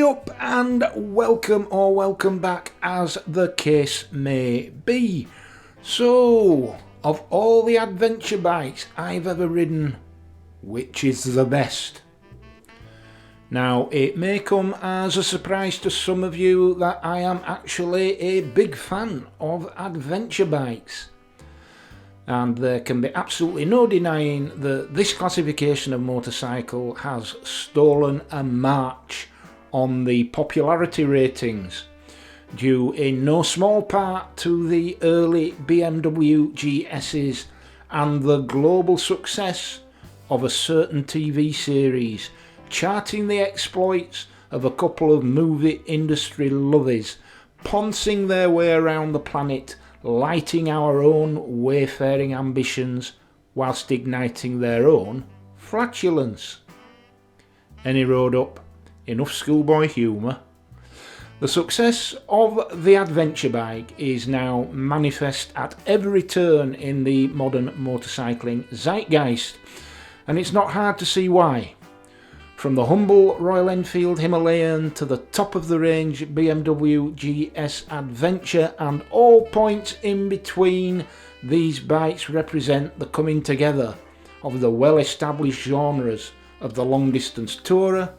up and welcome or welcome back as the case may be. So, of all the adventure bikes I've ever ridden, which is the best? Now, it may come as a surprise to some of you that I am actually a big fan of adventure bikes. And there can be absolutely no denying that this classification of motorcycle has stolen a march on the popularity ratings, due in no small part to the early BMW GS's and the global success of a certain TV series, charting the exploits of a couple of movie industry lovies, poncing their way around the planet, lighting our own wayfaring ambitions whilst igniting their own flatulence. Any road up, enough schoolboy humour. The success of the adventure bike is now manifest at every turn in the modern motorcycling zeitgeist, and it's not hard to see why. From the humble Royal Enfield Himalayan to the top of the range BMW GS Adventure and all points in between, these bikes represent the coming together of the well-established genres of the long-distance tourer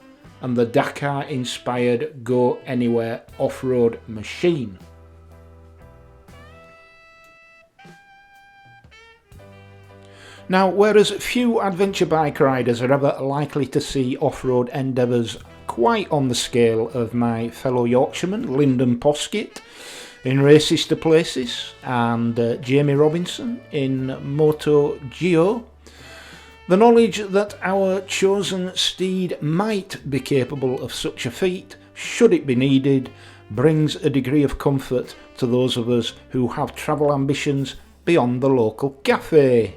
and the Dakar-inspired go-anywhere off-road machine. Now, whereas few adventure bike riders are ever likely to see off-road endeavours quite on the scale of my fellow Yorkshireman Lyndon Poskett in Races to Places and Jamie Robinson in Moto Geo, the knowledge that our chosen steed might be capable of such a feat, should it be needed, brings a degree of comfort to those of us who have travel ambitions beyond the local cafe.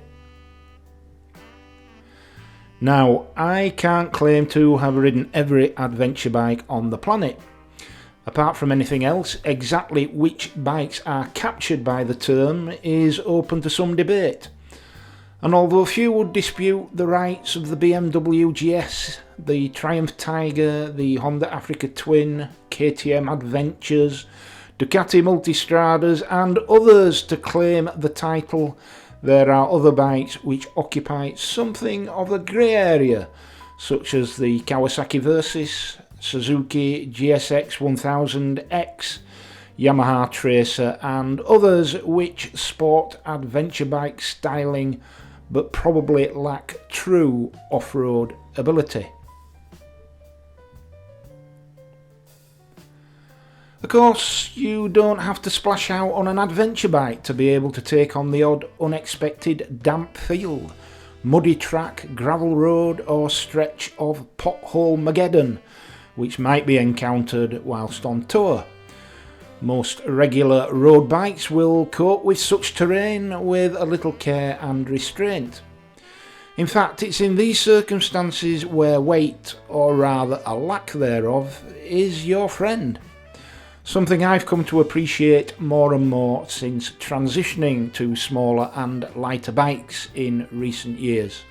Now, I can't claim to have ridden every adventure bike on the planet. Apart from anything else, exactly which bikes are captured by the term is open to some debate. And although few would dispute the rights of the BMW GS, the Triumph Tiger, the Honda Africa Twin, KTM Adventures, Ducati Multistradas and others to claim the title, there are other bikes which occupy something of a grey area, such as the Kawasaki Versys, Suzuki GSX 1000X, Yamaha Tracer and others which sport adventure bike styling but probably lack true off-road ability. Of course, you don't have to splash out on an adventure bike to be able to take on the odd unexpected damp field, muddy track, gravel road or stretch of pothole-mageddon which might be encountered whilst on tour. Most regular road bikes will cope with such terrain with a little care and restraint. In fact, it's in these circumstances where weight, or rather a lack thereof, is your friend. Something I've come to appreciate more and more since transitioning to smaller and lighter bikes in recent years.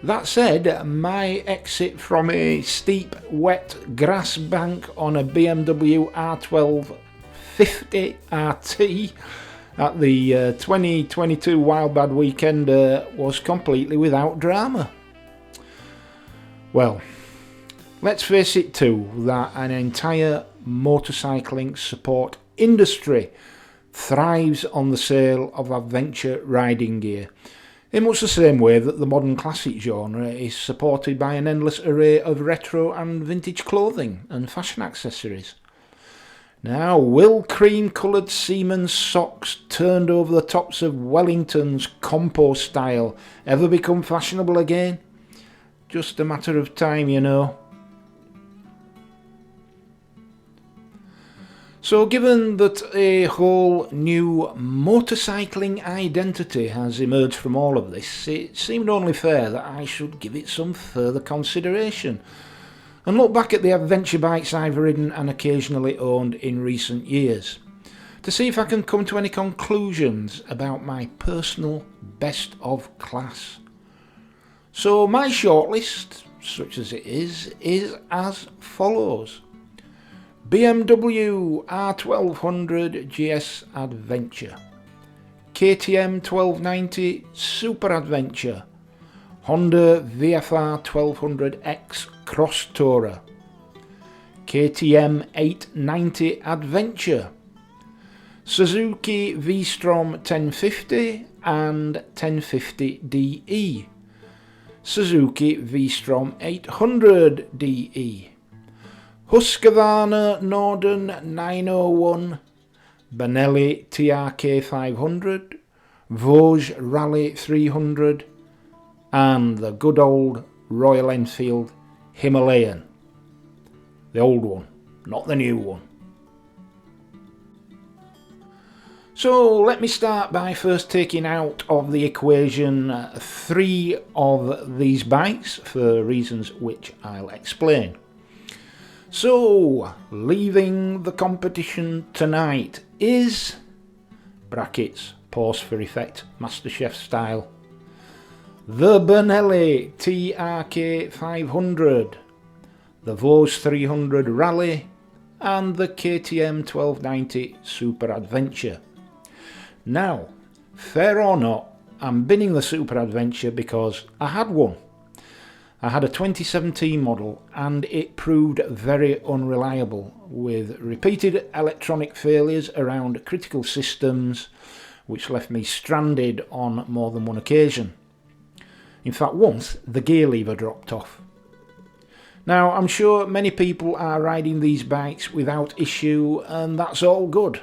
That said, my exit from a steep, wet grass bank on a BMW R12 50 RT at the 2022 Wildbad Weekend was completely without drama. Well, let's face it too, that an entire motorcycling support industry thrives on the sale of adventure riding gear, in much the same way that the modern classic genre is supported by an endless array of retro and vintage clothing and fashion accessories. Now, will cream-coloured seaman's socks turned over the tops of Wellington's compo style ever become fashionable again? Just a matter of time, you know. So given that a whole new motorcycling identity has emerged from all of this, it seemed only fair that I should give it some further consideration and look back at the adventure bikes I've ridden and occasionally owned in recent years, to see if I can come to any conclusions about my personal best of class. So my shortlist, such as it is as follows. BMW R1200 GS Adventure, KTM 1290 Super Adventure, Honda VFR 1200X Cross Tourer, KTM 890 Adventure, Suzuki V-Strom 1050 and 1050DE, Suzuki V-Strom 800DE, Husqvarna Norden 901, Benelli TRK 500, Vosges Rally 300 and the good old Royal Enfield Himalayan. The old one, not the new one. So let me start by first taking out of the equation 3 of these bikes for reasons which I'll explain. So, leaving the competition tonight is, brackets, pause for effect, MasterChef style, the Benelli TRK 500, the Vosges 300 Rally and the KTM 1290 Super Adventure. Now, fair or not, I'm binning the Super Adventure because I had one. I had a 2017 model and it proved very unreliable with repeated electronic failures around critical systems which left me stranded on more than one occasion. In fact, once the gear lever dropped off. Now, I'm sure many people are riding these bikes without issue and that's all good.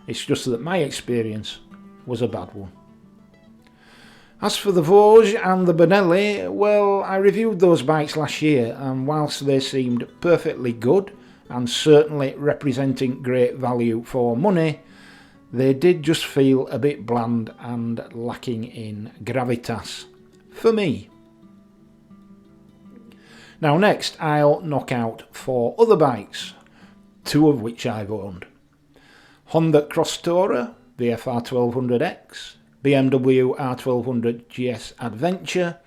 It's just that my experience was a bad one. As for the Vosges and the Benelli, well, I reviewed those bikes last year and whilst they seemed perfectly good and certainly representing great value for money, they did just feel a bit bland and lacking in gravitas. For me. Now next I'll knock out 4 other bikes, 2 of which I've owned. Honda Cross Tourer VFR 1200X, BMW R1200 GS Adventure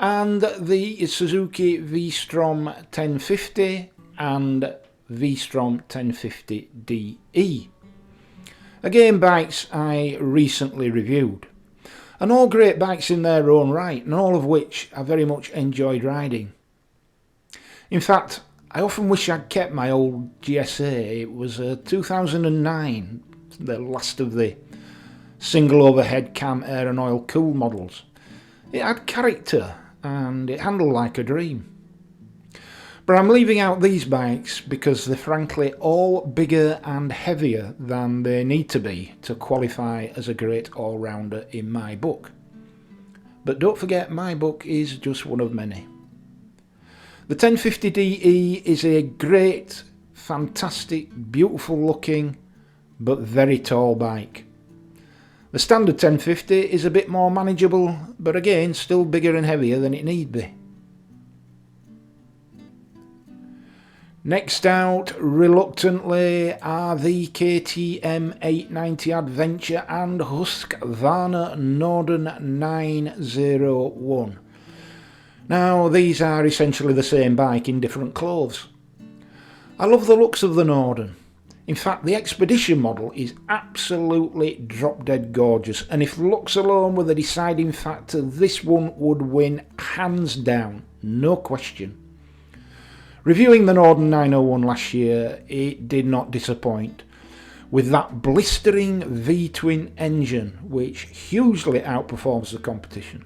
and the Suzuki V-Strom 1050 and V-Strom 1050DE. Again, bikes I recently reviewed. And all great bikes in their own right, and all of which I very much enjoyed riding. In fact, I often wish I'd kept my old GSA. It was a 2009, the last of the single overhead cam air and oil cool models. It had character and it handled like a dream. But I'm leaving out these bikes because they're frankly all bigger and heavier than they need to be to qualify as a great all-rounder in my book. But don't forget, my book is just one of many. The 1050DE is a great, fantastic, beautiful looking, but very tall bike. The standard 1050 is a bit more manageable, but again, still bigger and heavier than it need be. Next out, reluctantly, are the KTM 890 Adventure and Husqvarna Norden 901. Now, these are essentially the same bike in different clothes. I love the looks of the Norden. In fact, the Expedition model is absolutely drop-dead gorgeous, and if looks alone were the deciding factor, this one would win hands down, no question. Reviewing the Norden 901 last year, it did not disappoint, with that blistering V-twin engine which hugely outperforms the competition.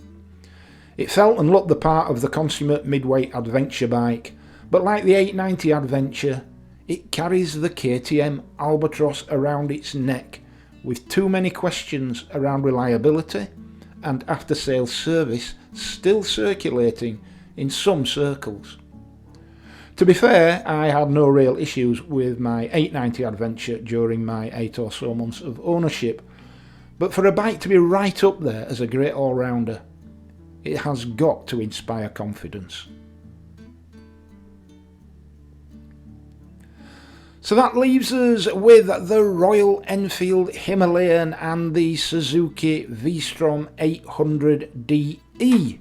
It felt and looked the part of the consummate midweight adventure bike, but like the 890 Adventure, it carries the KTM albatross around its neck, with too many questions around reliability and after-sales service still circulating in some circles. To be fair, I had no real issues with my 890 Adventure during my 8 or so months of ownership, but for a bike to be right up there as a great all-rounder, it has got to inspire confidence. So that leaves us with the Royal Enfield Himalayan and the Suzuki V-Strom 800DE.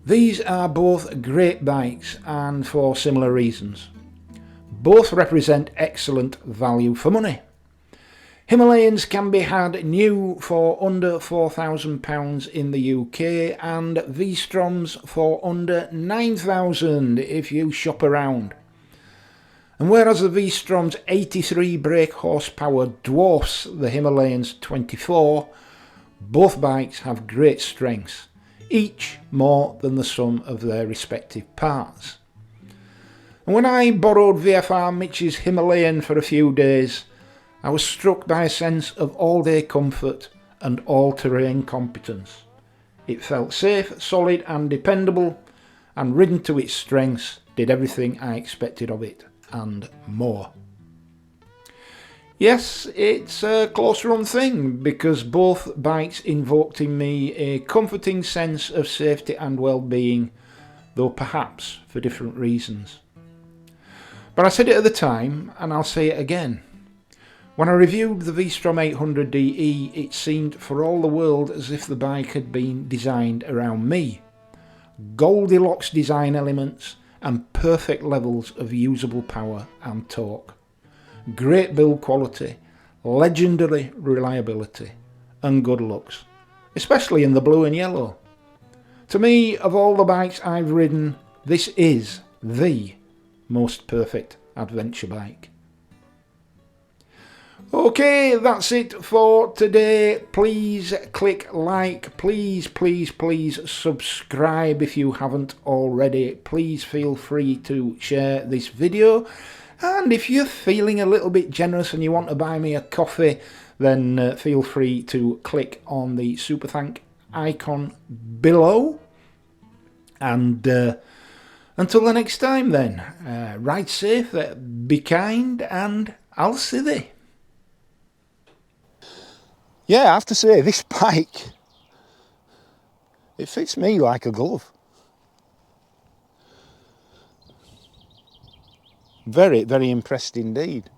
These are both great bikes and for similar reasons. Both represent excellent value for money. Himalayans can be had new for under £4,000 in the UK and V-Stroms for under £9,000 if you shop around. And whereas the V-Strom's 83 brake horsepower dwarfs the Himalayan's 24, both bikes have great strengths, each more than the sum of their respective parts. And when I borrowed VFR Mitch's Himalayan for a few days, I was struck by a sense of all-day comfort and all-terrain competence. It felt safe, solid and dependable, and ridden to its strengths, did everything I expected of it and more. Yes, it's a close run thing, because both bikes invoked in me a comforting sense of safety and well-being, though perhaps for different reasons. But I said it at the time, and I'll say it again. When I reviewed the V-Strom 800DE, it seemed for all the world as if the bike had been designed around me. Goldilocks design elements and perfect levels of usable power and torque. Great build quality, legendary reliability, and good looks, especially in the blue and yellow. To me, of all the bikes I've ridden, this is the most perfect adventure bike. Okay, that's it for today. Please click like, please subscribe if you haven't already. Please feel free to share this video, and if you're feeling a little bit generous and you want to buy me a coffee, then feel free to click on the super thank icon below. And until the next time then, ride safe, be kind, and I'll see thee. Yeah, I have to say, this bike, it fits me like a glove. Very, very impressed indeed.